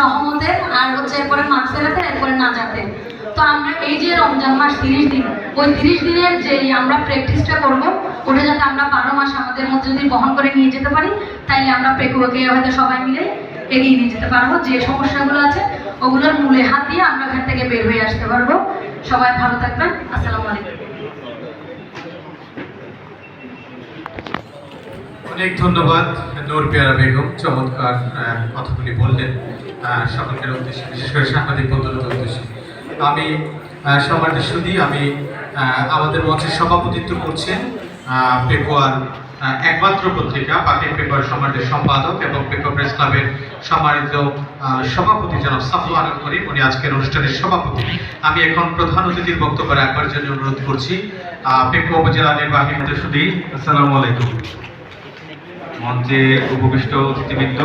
রহমতের, আর হচ্ছে এরপরে মাগফিরাতের, এরপরে নাজাতের। তো আমরা এই যে রমজান মাস 30 দিন, ওই 30 দিনের যে আমরা প্র্যাকটিসটা করব, ওটা যাতে আমরা 12 মাস আমাদের মধ্যে যদি বহন করে নিয়ে যেতে পারি, তাইলে আমরা পেকুয়াকে হয়তো সবাই মিলে এগিয়ে নিয়ে যেতে পারবো। যে সমস্যাগুলো আছে ওগুলোর মূলে হাত দিয়ে আমরা এখান থেকে বের হয়ে আসতে পারবো। সবাই ভালো থাকবেন। আসসালামু আলাইকুম। অনেক ধন্যবাদ নূর পেয়ারা বেগম, চমৎকার কথাগুলি বললেন সকলের উদ্দেশ্যে, বিশেষ করে সাংবাদিক বন্ধুদের উদ্দেশ্যে। আমি সম্মানিত সুধী, আমি আমাদের মঞ্চের সভাপতিত্ব করছেন পেকুয়ার একমাত্র পত্রিকা পাখির পেপার সম্মানিত সম্পাদক এবং পেকুয়া প্রেস ক্লাবের সম্মানিত সভাপতি জনাব সাফওয়ান করিম, উনি আজকের অনুষ্ঠানের সভাপতি। আমি এখন প্রধান অতিথির বক্তব্য রাখবার জন্য অনুরোধ করছি পেকুয়া উপজেলা নির্বাহী সুধী। আসসালামু আলাইকুম। মঞ্চে উপবিষ্ট অতিথিবৃন্দ,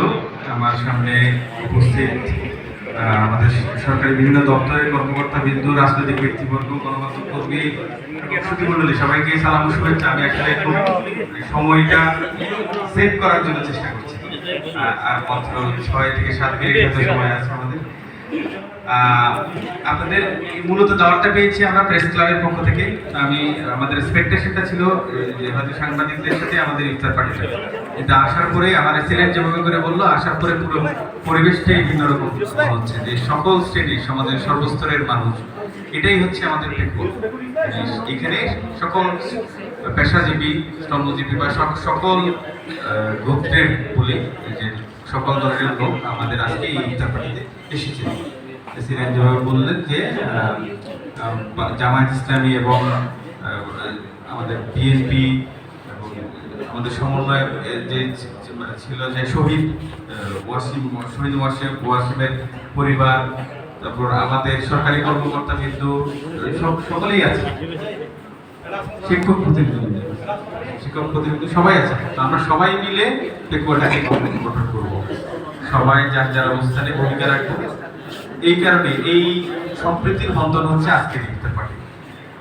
আমার সামনে উপস্থিত আমাদের সরকারি বিভিন্ন দপ্তরের কর্মকর্তাবৃন্দ, রাজনৈতিক ব্যক্তিবর্গ, গণমাধ্যম কর্মী, সুধীমণ্ডলী, সবাইকে সালাম ও শুভেচ্ছা। আমি আসলে একটু সময়টা সেভ করার জন্য চেষ্টা করছি, আর মাত্র 6 থেকে 7 মিনিট সময় আছে আমাদের। আপনাদের মূলত দাওয়াতটা পেয়েছি আমরা প্রেস ক্লাবের পক্ষ থেকে। আমি আমাদের এক্সপেকটেশনটা ছিল যে হয়তো সাংবাদিকদের সাথে আমাদের ইফতার পার্টিটা, কিন্তু আসার পরে আমার এক্সিলেন্ট যেভাবে করে বললো, আসার পরে পুরো পরিবেশটাই ভিন্ন রকম হচ্ছে, যে সকল শ্রেণীর সমাজের সর্বস্তরের মানুষ, এটাই হচ্ছে আমাদের পেকুয়া। এখানে সকল পেশাজীবী, শ্রমজীবী বা সকল গোত্রের বলি, যে সকল ধরনের লোক আমাদের আজকে এই ইফতার পার্টিতে এসেছে। প্রেসিডেন্ট যেভাবে বললেন যে জামায়াত ইসলামী এবং আমাদের বিএনপি এবং আমাদের সমন্বয় যে ছিল, যে শহীদ ওয়াসিমের পরিবার, তারপর আমাদের সরকারি কর্মকর্তা বিন্দু সকলেই আছে, শিক্ষক প্রতিনিধি সবাই আছে। তো আমরা সবাই মিলে পেকুয়াটাকে গঠন করবো, সবাই যার যার অবস্থানে ভূমিকা রাখবো। এই কারণে এই সম্প্রীতির বন্ধন হচ্ছে আজকের ইফতার পার্টি।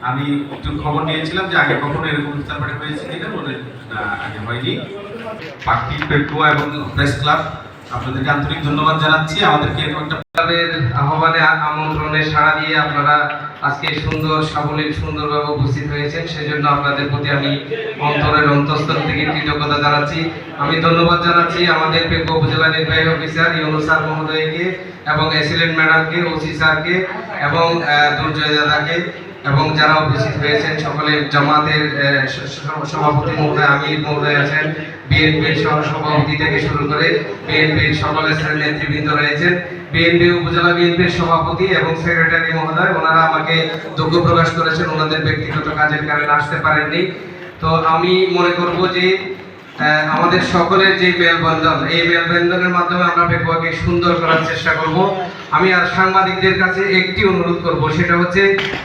আমি একটু খবর নিয়েছিলাম যে আগে কখনো এরকম ইফতার পার্টি হয়েছে কিনা, বলে আগে হয়নি। পার্টি, পেকুয়া এবং প্রেস ক্লাব, আপনাদেরকে আন্তরিক ধন্যবাদ জানাচ্ছি। আমাদেরকে এরকম একটা ক্লাবের আহ্বানে, আমন্ত্রণে সাড়া দিয়ে আপনারা আজকে সুন্দরভাবে উপস্থিত হয়েছেন, সেজন্য আপনাদের প্রতি আমি অন্তরের অন্তঃস্থল থেকে কৃতজ্ঞতা জানাচ্ছি। আমি ধন্যবাদ জানাচ্ছি আমাদের পেকুয়া উপজেলা নির্বাহী অফিসার ইউনুস স্যার মহোদয়কে এবং এসিলেন্ট ম্যাডামকে, ওসি স্যারকে এবং দুর্জয় দাদাকে, এবং যারা উপস্থিত হয়েছেন সকলে, জামাতের সভাপতি মহোদয়, আমির মহোদয় আছেন, বিএনপির সহসভাপতি থেকে শুরু করে বিএনপির সকল স্তরের নেতৃবৃন্দ রয়েছেন, বিএনপি উপজেলা বিএনপির সভাপতি এবং সেক্রেটারি মহোদয়, ওনারা আমাকে দুঃখ প্রকাশ করেছেন, ওনাদের ব্যক্তিগত কাজের কারণে আসতে পারেননি। তো আমি মনে করব যে আমাদের সকলের যে মেলবন্ধন, এই মেলবন্ধনের মাধ্যমে আমরা পেকুয়াকে সুন্দর করার চেষ্টা করব। আমি আর সাংবাদিকদের কাছে একটি অনুরোধ করব, সেটা হচ্ছে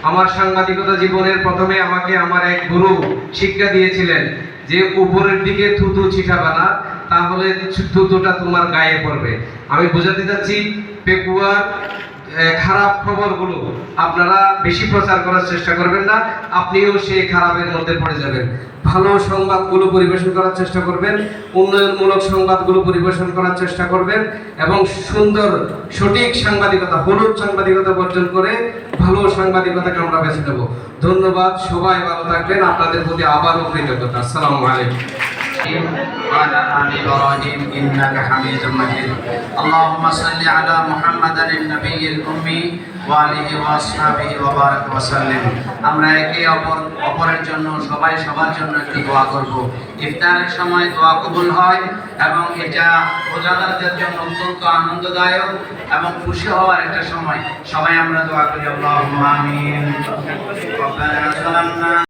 আমার সাংবাদিকতা জীবনের প্রথমে আমাকে আমার এক গুরু শিক্ষা দিয়েছিলেন যে উপরের দিকে থুতু ছিটাবে না, তাহলে থুতুটা তোমার গায়ে পড়বে। আমি বোঝাতে চাচ্ছি, পেকুয়ার খারাপ খবরগুলো আপনারা বেশি প্রচার করার চেষ্টা করবেন না, আপনিও সেই খারাপের মধ্যে পড়ে যাবেন। ভালো সংবাদগুলো পরিবেশন করার চেষ্টা করবেন, উন্নয়নমূলক সংবাদগুলো পরিবেশন করার চেষ্টা করবেন, এবং সুন্দর সঠিক সাংবাদিকতা, হলুদ সাংবাদিকতা বর্জন করে ভালো সাংবাদিকতাকে আমরা বেছে নেব। ধন্যবাদ, সবাই ভালো থাকবেন, আপনাদের প্রতি আবারও কৃতজ্ঞতা। আসসালামু আলাইকুম। وعلى آل إبراهيم إنك حميد مجيد. اللهم صل على محمد النبي الأمي وآله وأصحابه وبارك وسلم. আমরা একে অপরের জন্য, সবাই সবার জন্য একটি দোয়া করব। ইফতারের সময় দোয়া কবুল হয় এবং এটা রোজাদারদের জন্য অত্যন্ত আনন্দদায়ক এবং খুশি হওয়ার একটা সময়। সবাই আমরা দোয়া করি, আল্লাহুম্মা আমিন। রব্বানা যালামনা